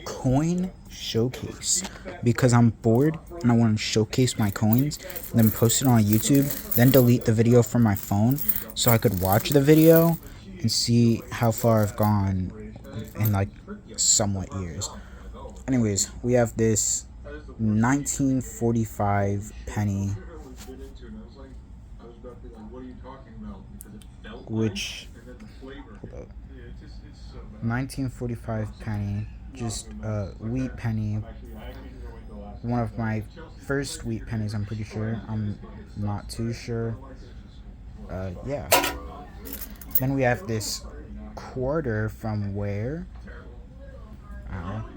coin showcase because I'm bored and I want to showcase my coins, then post it on YouTube, then delete the video from my phone so I could watch the video and see how far I've gone in like somewhat years. Anyways, we have this 1945 penny, which hold up, 1945 penny, just a wheat penny, one of my first wheat pennies, I'm pretty sure. I'm not too sure. Yeah. Then we have this quarter from where?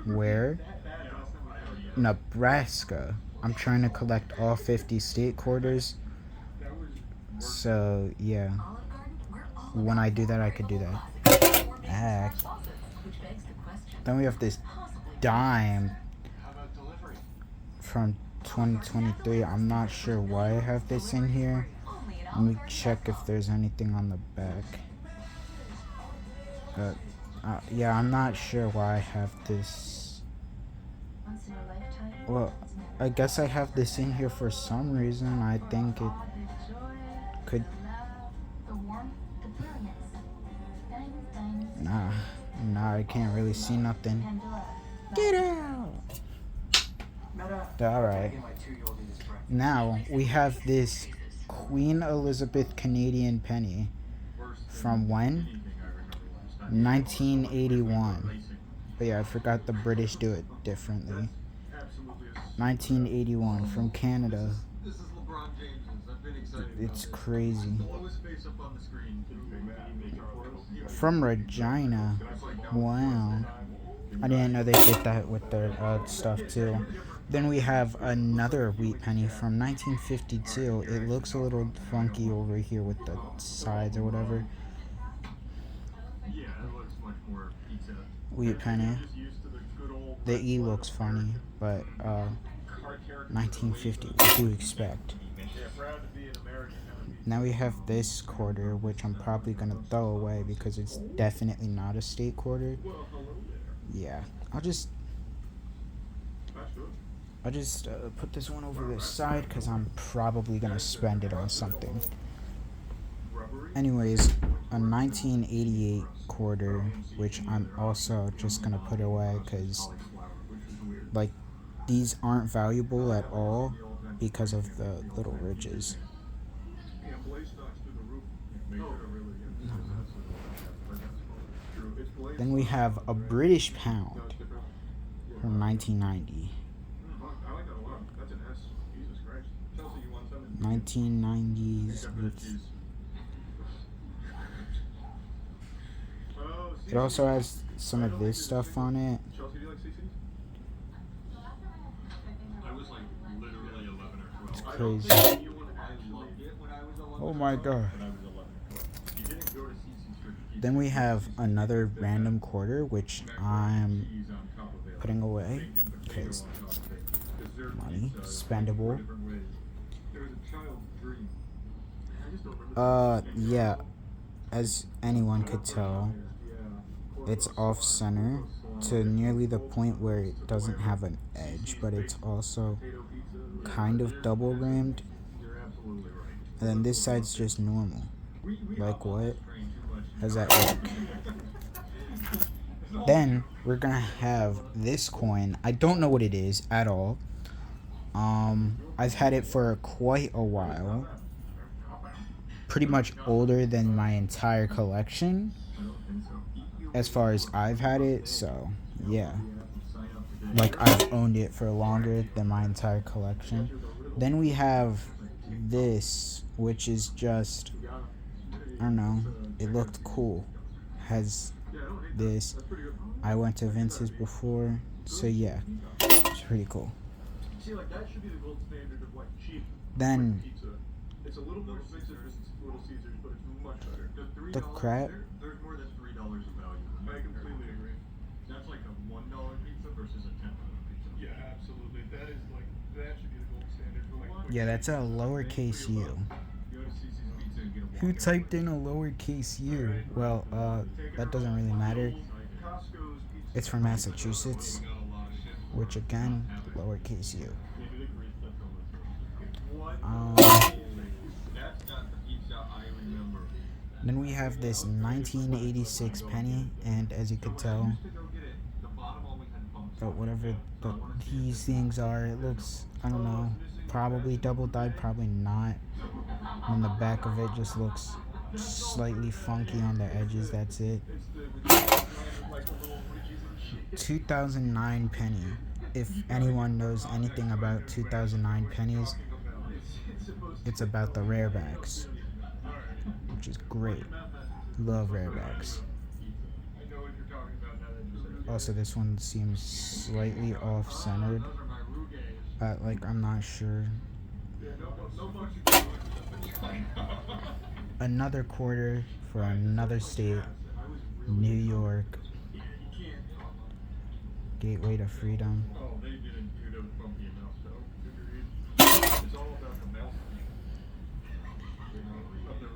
Where? Nebraska. I'm trying to collect all 50 state quarters. So, yeah. When I do that, I could do that. Then we have this dime from 2023. I'm not sure why I have this in here. Let me check if there's anything on the back. Yeah, I'm not sure why I have this. Well, I guess I have this in here for some reason. I think it could. Nah, I can't really see nothing. Get out! Alright. Now, we have this Queen Elizabeth Canadian penny. From when? 1981. But yeah, I forgot the British do it differently. 1981 from Canada. It's crazy. From Regina. Wow. I didn't know they did that with their stuff too. Then we have another wheat penny from 1952. It looks a little funky over here with the sides or whatever. Wheat penny. The E looks funny, but 1950. What do you expect? Now we have this quarter, which I'm probably gonna throw away because it's definitely not a state quarter. Yeah, I'll just put this one over this side because I'm probably gonna spend it on something. Anyways, a 1988 quarter, which I'm also just gonna put away because like these aren't valuable at all because of the little ridges. Then we have a British pound from 1990. 1990s. It also has some of this stuff on it. It's crazy. Oh my god. Then we have another random quarter, which I'm putting away because money, spendable. Yeah, as anyone could tell, it's off center to nearly the point where it doesn't have an edge, but it's also kind of double rimmed. And then this side's just normal. Like what? How does that work? Then we're gonna have this coin. I don't know what it is at all. I've had it for quite a while. Pretty much older than my entire collection as far as I've had it, so yeah. Like I've owned it for longer than my entire collection. Then we have this, which is just, I don't know, it looked cool. Has this. I went to Vince's before, so yeah, it's pretty cool. Then the crap. Yeah, that's a lowercase u. Who typed in a lowercase u? Well, that doesn't really matter. It's from Massachusetts, which again, lowercase u. Um, then we have this 1986 penny, and as you could tell, but whatever these things are, it looks, I don't know, probably double dyed, probably not. And the back of it just looks slightly funky on the edges, that's it. 2009 penny. If anyone knows anything about 2009 pennies, it's about the rarebacks, which is great. Love rarebacks. Also, this one seems slightly off-centered. Like, I'm not sure. Another quarter for another state. New York. Gateway to freedom.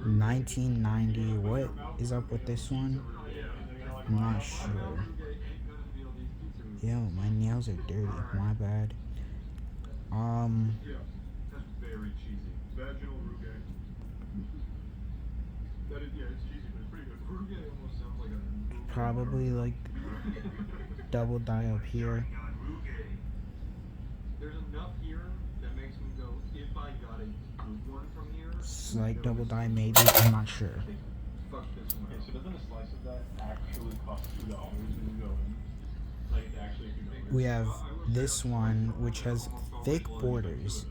1990. What is up with this one? I'm not sure. Yo, my nails are dirty. My bad. Probably like double dye up here. There's enough here that makes me go, if I got a good one from here. Slight double dye, maybe. I'm not sure. Fuck this one. Okay, so doesn't a slice of that actually cost $2 when you go in? Like, actually, if you go in? We have this one, which has thick borders.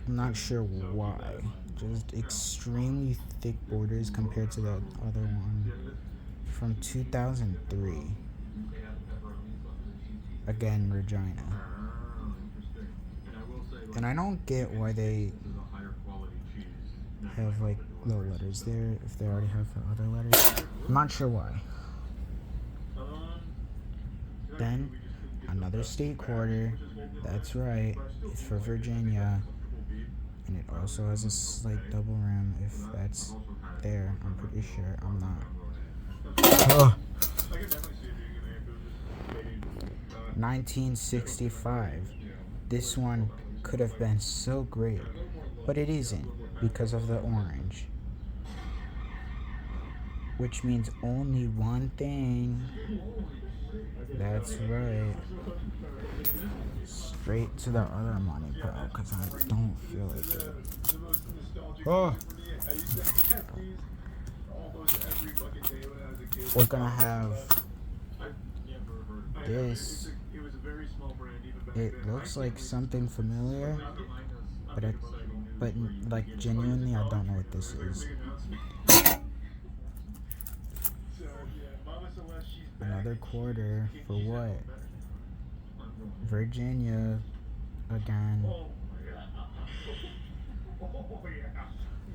I'm not sure why. Just extremely thick borders compared to the other one from 2003. Again, Regina. And I don't get why they have like little letters there if they already have the other letters. I'm not sure why. Then another state quarter. That's right. It's for Virginia. And it also has a slight double rim if that's there. I'm pretty sure. I'm not. 1965. This one could have been so great, but it isn't because of the orange. Which means only one thing. That's right. Straight to the other money pile because I don't feel like it. Oh. We're gonna have this. It looks like something familiar, but like genuinely, I don't know what this is. Another quarter for what? Virginia again.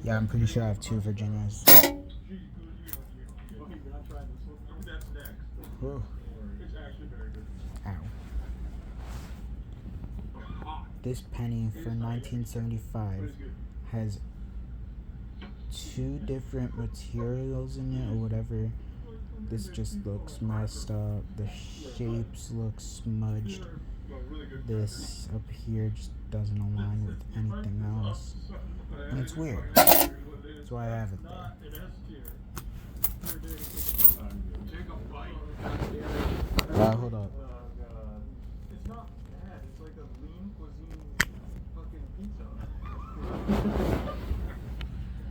Yeah, I'm pretty sure I have two Virginias. Whew. Ow. This penny for 1975 has two different materials in it or whatever. This just looks messed up. The shapes look smudged. This up here just doesn't align with anything else. And it's weird. That's why I have it there. Hold up. It's not bad. It's like a lean cuisine fucking pizza.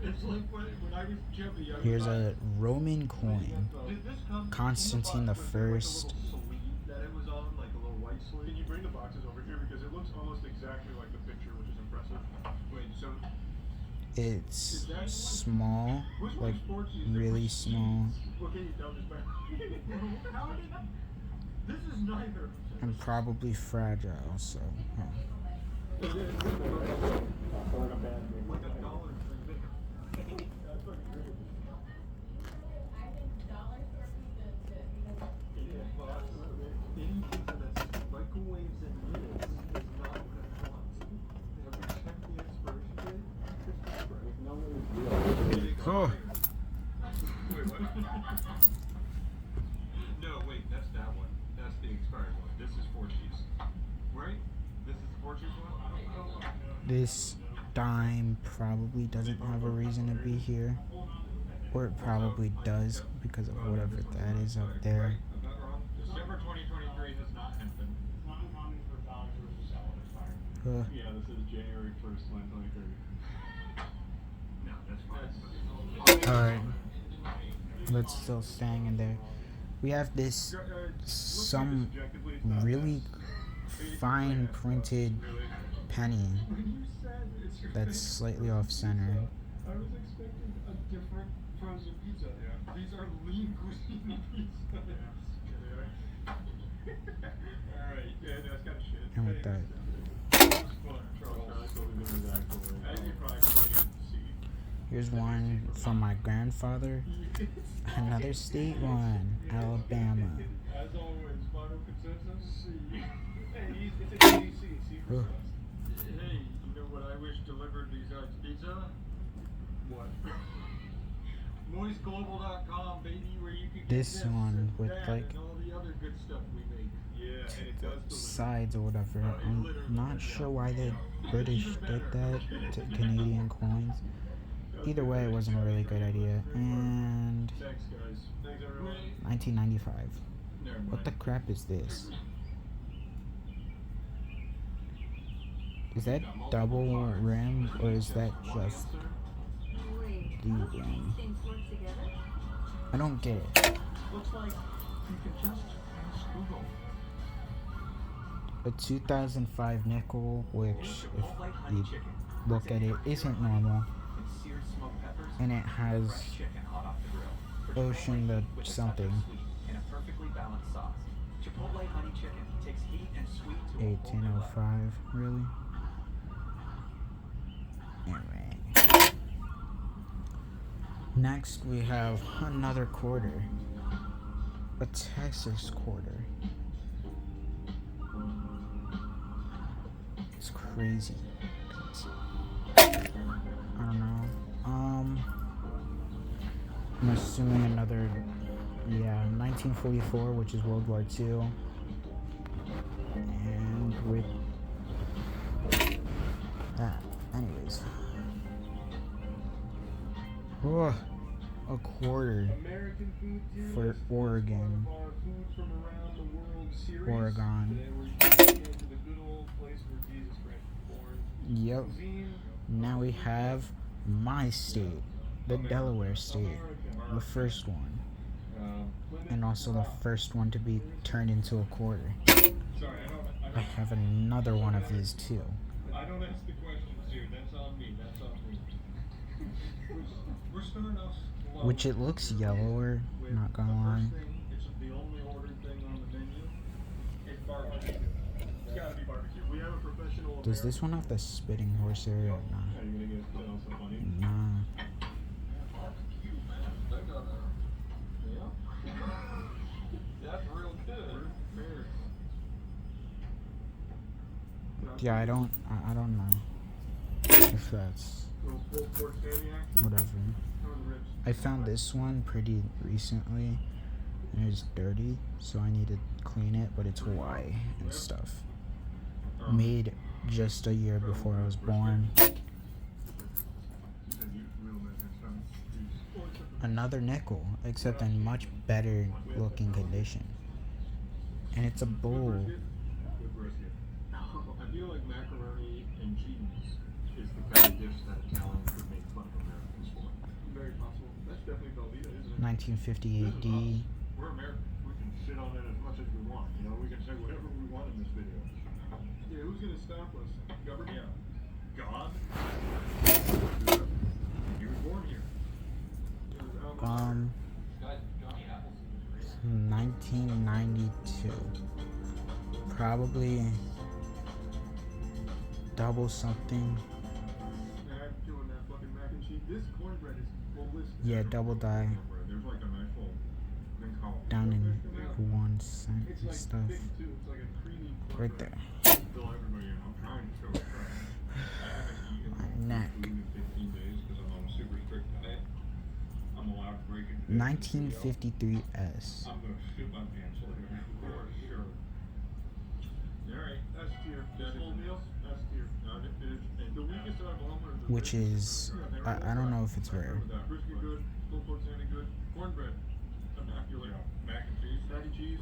It's like when I was chubby. Here's a Roman coin. Constantine the First. Can you bring the boxes over here because it looks almost exactly like the picture, which is impressive. Wait, so it's small, like really small. And probably fragile, so. Oh. No, wait, that's that one. This dime probably doesn't have a reason to be here. Or it probably does because of whatever that is up there. December 2023 has not happened. Yeah, this is January 1st, 2023. No, that's fine. Alright. But still staying in there. We have this some really fine printed penny that's slightly off center. I was expecting a different frozen pizza. Yeah. These are lean cuisine pizzas. Alright, yeah, that's kind of shit. And with that, here's one from my grandfather. Another state one, Alabama. As always, final consensus, C. Hey, it's a DC, C for us. Hey, you know what I wish delivered besides pizza? What? Moistglobal.com, baby, where you can get This one with that like and all the other good stuff we make. Yeah, and it does deliver. sides or whatever. I'm not sure why the British did that to Canadian coins. Either way, it wasn't a really good idea. And Thanks, guys. Thanks, everyone. 1995. Never mind. What the crap is this? Is that double rim or is that just the rim? I don't get it. Looks like you can just ask Google. A 2005 nickel, which if you look at it, isn't normal. And it has ocean the something. 1805, really? Anyway. Next we have another quarter. A Texas quarter. It's crazy. I don't know. I'm assuming another, 1944, which is World War II. And with that, anyways. Oh, a quarter for Oregon. Oregon. Yep. Now we have my state, the Delaware state, the first one, and also the first one to be turned into a quarter. I have another one of these too. I don't ask the questions here. That's on me. That's on me. We're starting off slow. Which it looks yellower, not gonna lie. It's the only ordered thing on the menu. It's barbecue. It's gotta be barbecue. We have a professional. Does this one have the spitting horse area or not? Are you gonna get some money? Nah. Barbecue, man. That got yeah. That's real good. Yeah, I don't know if that's whatever. I found this one pretty recently and it's dirty, so I need to clean it, but it's white and stuff. Made just a year before I was born. Another nickel, except in much better looking condition. And it's a bowl. I feel like macaroni and cheese is the kind of dish that Italians would make fun of Americans for. Very possible. That's definitely Velveeta, isn't it? 1958 D. We're Americans. We can shit on it as much as we want. You know, we can say whatever we want in this video. Yeah, who's gonna stop us? Government? Yeah. God? He was born here. 1992. Probably double something. Yeah, double die. Down in 1 cent and stuff. Right there. My neck. 1953 S. I'm gonna shoot my pants over here for sure. Alright, that's tier. That's full meal? That's tier. No, it is. The weakest out of all are the which is I don't know if it's rare. brisket good, pulled pork sandy good, cornbread, immaculate. Mac and cheese. Mac and cheese.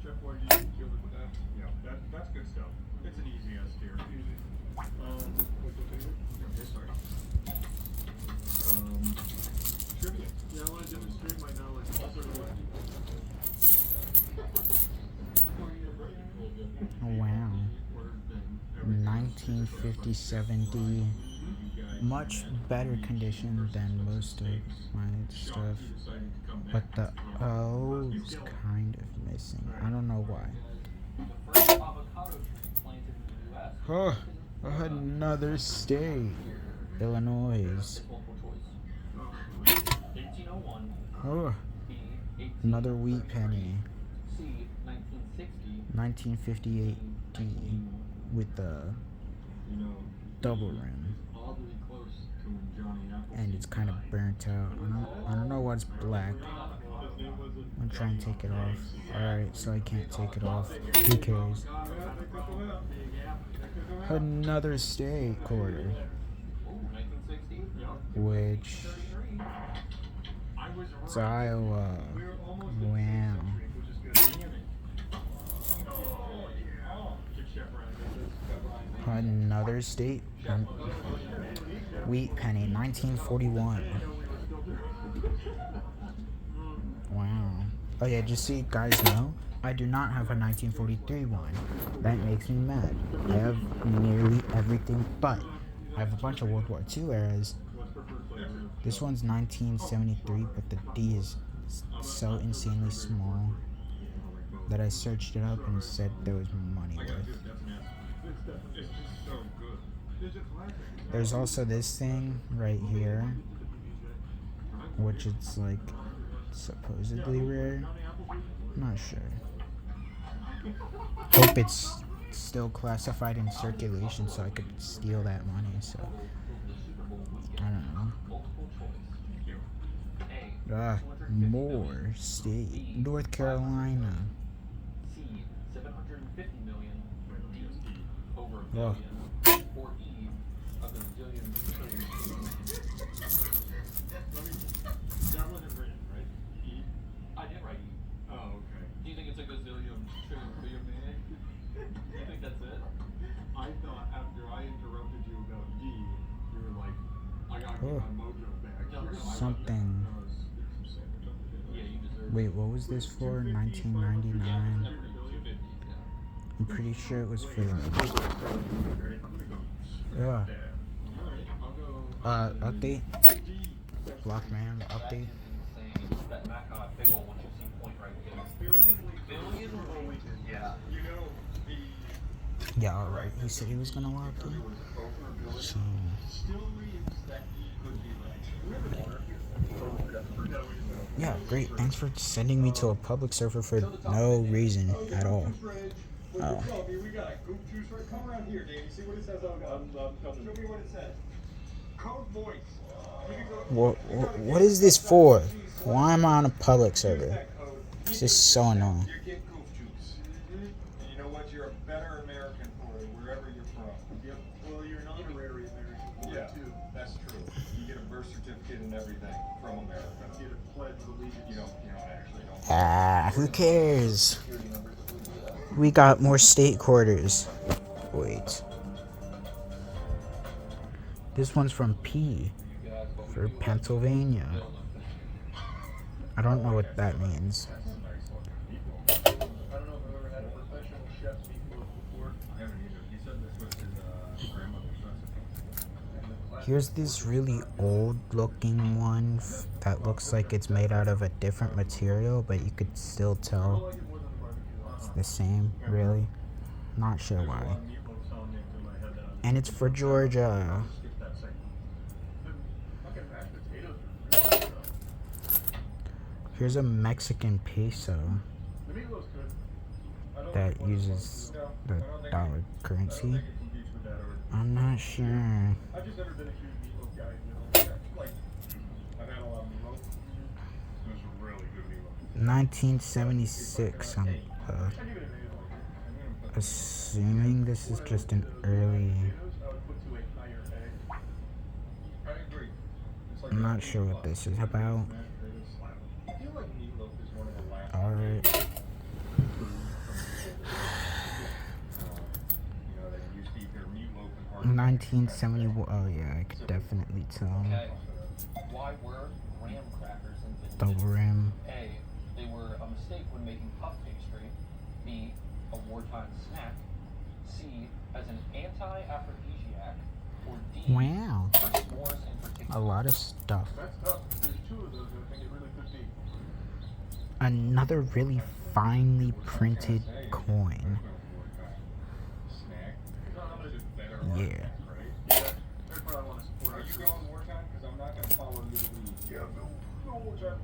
Chef Boyardee, good with that. Yeah, that's good stuff. It's an easy S tier. Easy. What's your favorite? Okay, sorry. Trivia. Yeah, I want to demonstrate my knowledge. Also, Oh wow. 1957 D. Much better condition than most of my stuff. But the O is kind of missing. I don't know why. Oh, another state. Illinois. Oh, another wheat penny. 1958 D with the double rim. And it's kind of burnt out. I don't know what's black. I'm trying to take it off. Alright, so I can't take it off. Who cares? Another state quarter. Which it's Iowa. Wow. Another state. Wheat penny, 1941. Wow. Oh yeah, just so you guys know, I do not have a 1943 one. That makes me mad. I have nearly everything, but I have a bunch of World War II eras. This one's 1973, but the D is so insanely small that I searched it up and said there was money worth. There's also this thing right here, which it's like supposedly rare. I'm not sure. Hope it's still classified in circulation so I could steal that money. So I don't know. More state. North Carolina. Oh. That wasn't written, right? E? I did write E. Oh, okay. Do you think it's a gazillion trillion billion man? You think that's it? I thought after I interrupted you about D, you were like, I gotta get my mojo back. No, no, Something. Yeah, you deserve Wait, what was this for? 1999. I'm pretty sure it was for yeah. Update. Blockman update. that Mac on a big ol' what you see point right there. Billion? Yeah. You know, the Yeah, alright. He said he was gonna lock it. So yeah, great. Thanks for sending me to a public server for no reason at all. Oh. We got a goop juice right. Come around here, Danny. See what it says on show me what it says. Code voice. What is this for? Why am I on a public server? This is so annoying. You get goof juice. And you know what? You're a better American for it, wherever you're from. Yep. Well, you're an honorary American for it, too. That's true. You get a birth certificate and everything from America. You get a pledge of allegiance. You don't actually know. Who cares? We got more state quarters. Wait. This one's from P. For Pennsylvania. I don't know what that means. I don't know if I've ever had a professional chef speak to us before. I haven't either. He said this was his grandmother's recipe. Here's this really old looking one that looks like it's made out of a different material, but you could still tell it's the same, really. Not sure why. And it's for Georgia. Here's a Mexican peso that uses the dollar currency. I'm not sure. I've just never been a huge meatloaf guy, you know. Like, I've had a lot of meatloaf. It was a really good meatloaf. 1976. I'm assuming this is just an early I'm not sure what this is about. I feel like meatloaf is one of the last Alright. that used to eat their meatloaf and hard 1970. Oh yeah, I could definitely tell. Okay. Why were graham crackers invented? Double rim. A. They were a mistake when making puff pastry. B. A wartime snack. C. As an anti-aphrodisiac. Or D. Wow. For s'mores in A particular. lot of stuff. That's tough. There's two of those I think it really could be. Another really finely printed coin. Snack. Yeah. Right? Yeah. That's what I want to support. Are you going wartime? Because I'm not going to follow your lead. Yeah, go wartime.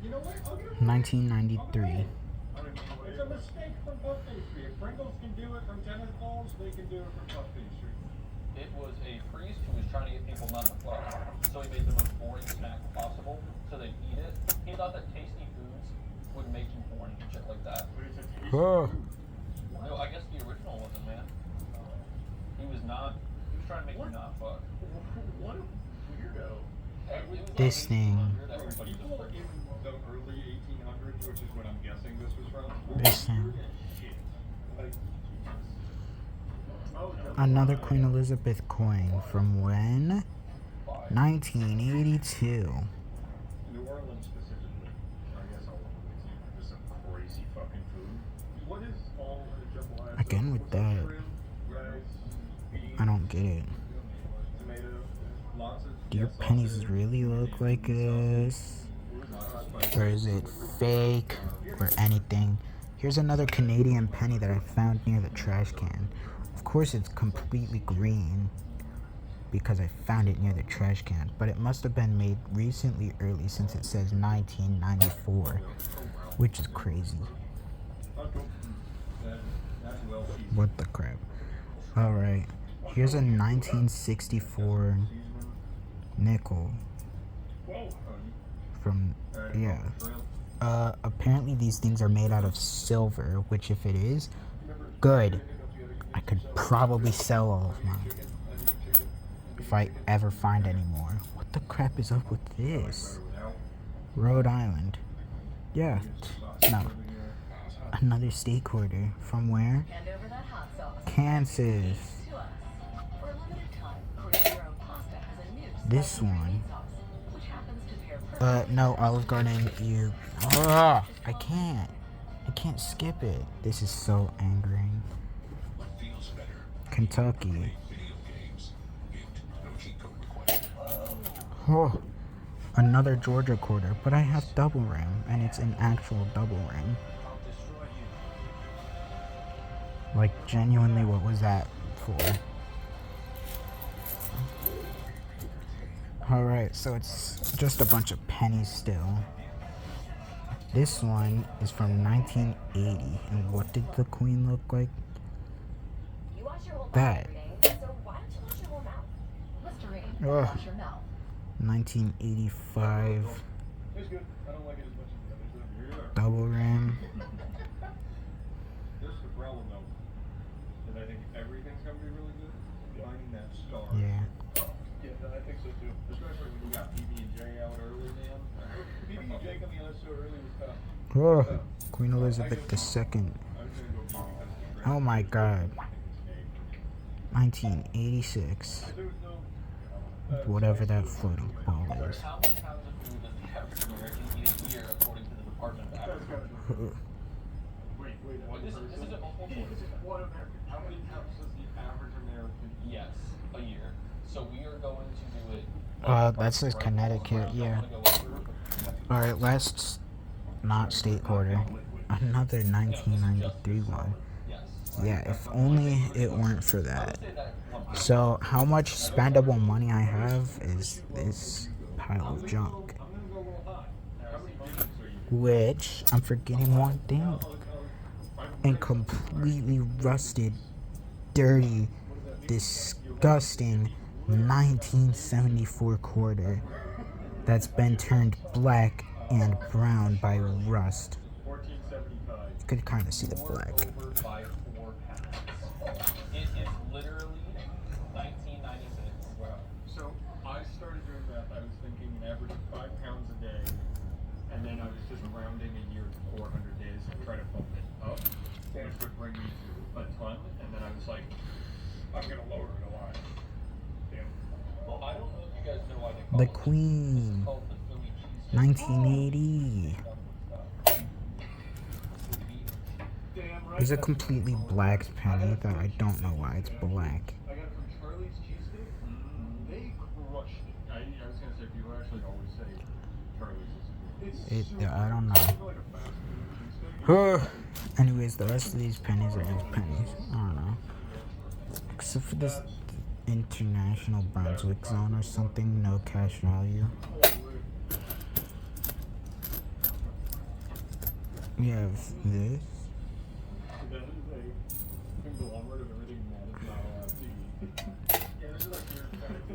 You know what? I'll give it 1993. It's a mistake from puff pastry. If Pringles can do it from tennis balls, they can do it from puff pastry. It was a priest who was trying to get people not to fuck. So he made the most boring snack possible so they'd eat it. He thought that tasty foods would make you horny and shit like that. But it's a tasty Oh. No, I guess the original wasn't, man. He was trying to make you not fuck. What a weirdo. It was This like thing. 1800 that everybody People was in the early 1800s, which is when I'm guessing this was from, This thing. weird as shit. Like, Another Queen Elizabeth coin from when? 1982. New Orleans specifically. I guess I'll just some crazy fucking food. What is all in a jambalaya? Again with What's that? that. Shrimp, rice, beans, I don't get it. tomato, lots of. Do your pennies really look like this? Or is it fake? Or anything? Here's another Canadian penny that I found near the trash can. Of course it's completely green because I found it near the trash can, but it must have been made recently early since it says 1994, which is crazy. What the crap? Alright, here's a 1964 nickel from, yeah. Apparently these things are made out of silver, which if it is, good. I could probably sell all of mine if I ever find any more. What the crap is up with this? Rhode Island. Yeah. No. Another steak order. From where? Hand over that hot sauce Kansas. to us. For a limited time, create your own pasta as a new This spicy one. green sauce, which happens to pair perfectly No, Olive Garden, you. Ugh, I can't. I can't skip it. This is so angering. Kentucky. Oh, another Georgia quarter, but I have double rim, and it's an actual double rim. Like, genuinely, what was that for? Alright, so it's just a bunch of pennies still. This one is from 1980, and what did the queen look like? You wash your whole body That. every day, so why don't you wash your whole mouth? Listerine, Ugh. wash your mouth. 1985 It's good. I don't like it as much as the others. double rim. This is the problem though. And I think everything's gonna be really good. Finding that star. Yeah. Yeah, I think so too. Especially when you got PB&J out early, man. PB&J coming out so early was tough. Oh, Queen Elizabeth II. I was gonna go PB because of the Oh my god. brand. 1986. There was no. Whatever that floating ball is. How many pounds of food does the average American eat a year according to the Department of Agriculture? Wait, what? This is a multiple choice. What American? How many cups does the average American eat? Yes, a year. So we are going to do it. That says Connecticut, yeah. Alright, last not state quarter. Another 1993 one. Yes. Yeah, if only it weren't for that. So, how much spendable money I have is this pile of junk. I'm gonna go a little high. How many digits are you? Which, I'm forgetting one thing. And completely rusted, dirty, disgusting 1974 quarter that's been turned black and brown by rust. 1475. You could kind of see the black. Over by 4 pounds. It is literally 1996. Wow. So I started doing math. I was thinking an average like, I'm gonna lower it a lot. Damn. Well, I don't know if you guys know why they call The it. Queen. This is called the Philly cheesesteak. 1980. Damn right. There's a completely black penny that I don't know why it's black. I got it from Charlie's Cheesesteak. They crushed it. I was gonna say, people actually always say Charlie's is good. I don't know. Like a fast food cheesesteak. Anyways, the rest of these pennies are just pennies. I don't know. Except for this International Brunswick Zone or something, no cash value. We have this. That is a conglomerate of everything that is not allowed to eat. Yeah, this is like your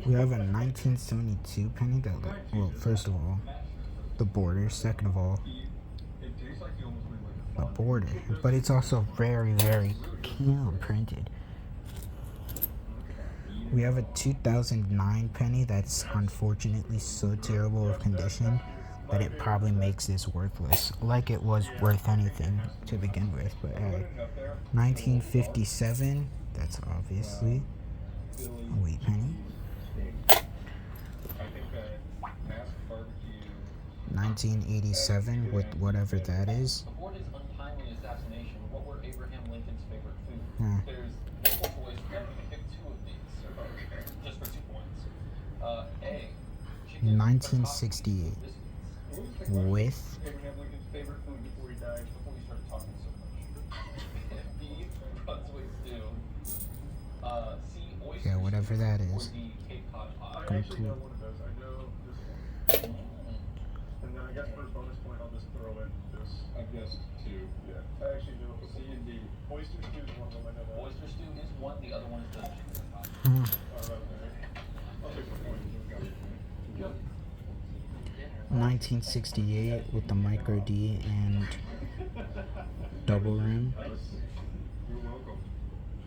We have a 1972 penny that, well, first of all, the border. Second of all, It tastes like you almost made like a the border. But it's also very, very clean printed. We have a 2009 penny that's unfortunately so terrible of condition that it probably makes this worthless. Like it was worth anything to begin with, but hey. 1957, that's obviously a wheat penny. I think that mass barbecue. 1987, with whatever that is. Before his untimely assassination, what were Abraham Lincoln's favorite foods? Hmm. There's multiple choice. I'm going to pick two of these, just for 2 points. A. Chicken. 1968, with Abraham Lincoln's favorite food before he died. Before we started talking so much. B. Brunswick stew. C. Oysters. yeah, whatever that Or is. D. Cape Cod I pie. actually know one of those. I know this one. And then I guess for a bonus point, I'll just throw in this. I guess two. Yeah. I actually know C and D. Oyster stew is one of them. I know that. Oyster stew is one, the other one is the chicken pie. Hmm. Alright, I'll take the point. You got it. Yep. 1968 with the micro D and double rim. You're welcome.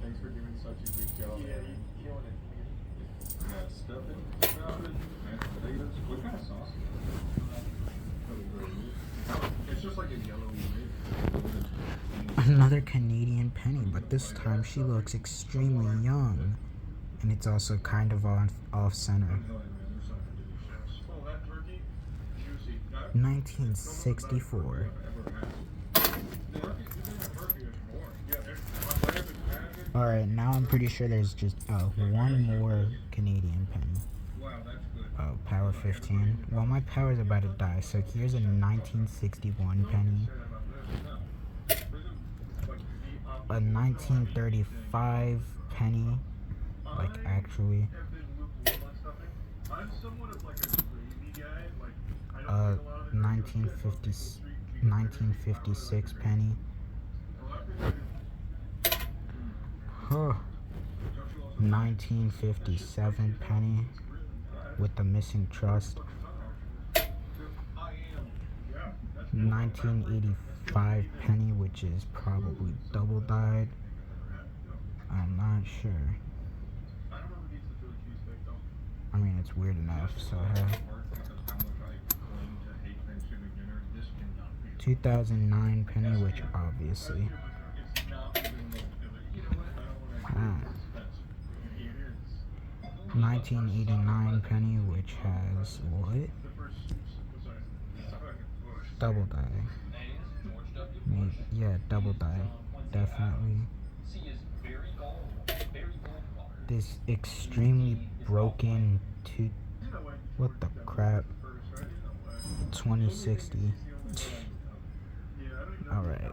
Thanks for doing such a good job. Yeah, you're killing it. Got stuffing, salad, mashed potatoes. What kind of sauce is that? It's just like a yellowy meat. Another Canadian penny, but this time she looks extremely young. And it's also kind of off center. Oh, that turkey, juicy. 1964. Alright, now I'm pretty sure there's just one more Canadian penny. Wow, that's good. Oh, power 15. Well, my power's about to die, so here's a 1961 penny. A 1935 penny. Like, actually. I'm somewhat of like a gravy guy. Like, I don't A like a lot of the 1956 penny. Huh. 1957 penny with the missing trust. 1985 penny, which is probably double dyed. I'm not sure. I don't know who needs the Philly cheesesteak though. I mean, it's weird enough, so hey. 2009 penny, which obviously. 1989 penny, which has what? Double dye. Yeah, double dye. Definitely. C is very gold water. This extremely broken what the crap? 2060. Alright.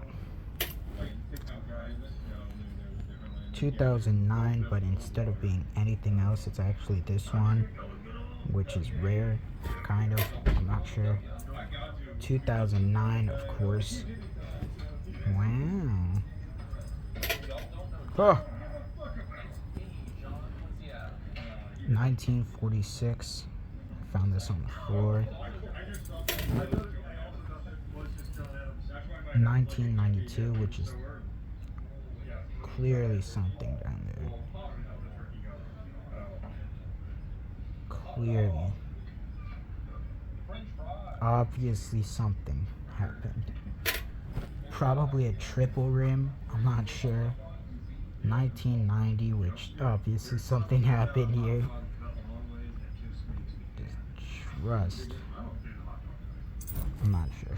2009, but instead of being anything else, it's actually this one, which is rare, kind of. I'm not sure. 2009, of course. Wow. Oh. 1946. Found this on the floor. 1992, which is clearly something down there. Clearly. Obviously something happened. Probably a triple rim. I'm not sure. 1990, which obviously something happened here. Trust. I'm not sure.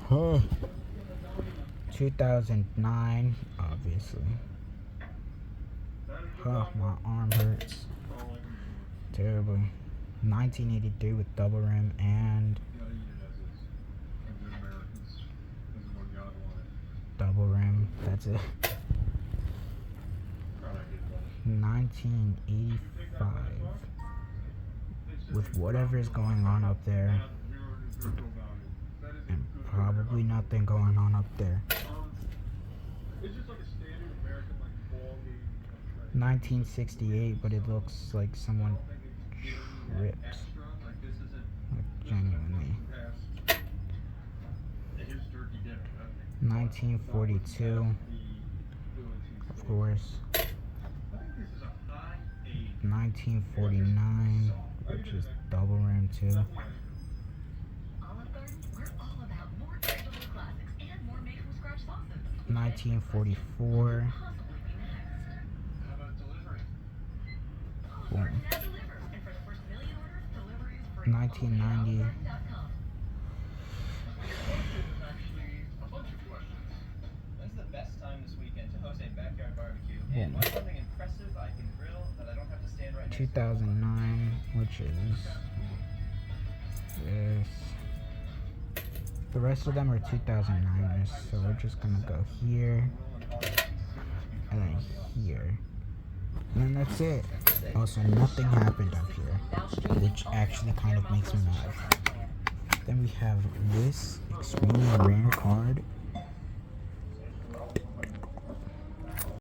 Huh. 2009, obviously. Huh, my arm hurts terribly. 1983 with double rim and double rim. That's it. 1985 with whatever is going on up there, and probably nothing going on up there. 1968, but it looks like someone tripped. Like, genuinely. 1942, of course. 1949, which is double rim too. Olive Garden, we're all about more craveable classics and more made-from-scratch sauces. 1944. Possibly be next. How about delivery? Olive Garden now delivers, and for the first 1 million orders, delivery is free. 1990. OliveGarden.com. Actually, a bunch of questions. When's the best time this weekend to host a backyard barbecue? And what's something impressive I can grill that I don't have to stand right next to? 2009, which is this. The rest of them are 2009ers, so we're just gonna go here, and then here. And then that's it. Also, nothing happened up here, which actually kind of makes me mad. Then we have this extremely rare card